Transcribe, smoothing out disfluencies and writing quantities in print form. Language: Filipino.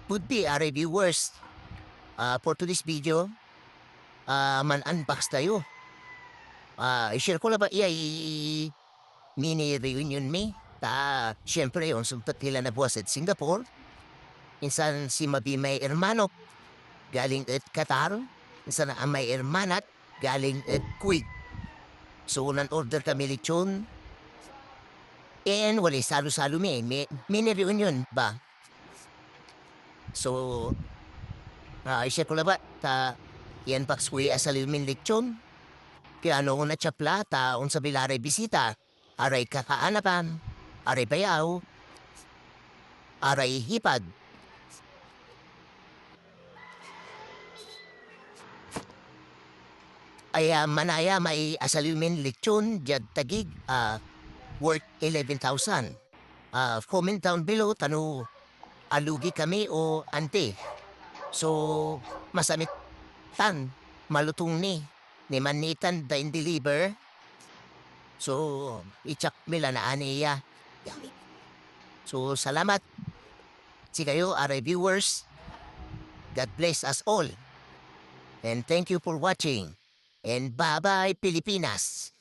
would be our viewers. For today's video, man-unbox tayo. I-share ko lang ba mini reunion me. Siyempre, yung sumpat nila na buwas at Singapore. Insan si Mabi may hermano galing at Qatar. Insan na may hermanat galing at Kuwait. So, nan-order kami lechon. And wala salo-salo mini reunion ba? So, i-share ko lang ba? Yan paks kuya asalil min lechon. Kaya ano na tsapla, taon sa bilaray bisita. Aray kakaanapan, aray bayaw, aray hipad. Ay manaya may asalil min lechon, jad tagig, worth 11,000. Comment down below, alugi kami o ante. So, masamit malutong ni manitan da in deliver. So, ichak mila na aniya. So, salamat. Si kayo, our viewers. God bless us all. And thank you for watching. And bye-bye, Pilipinas.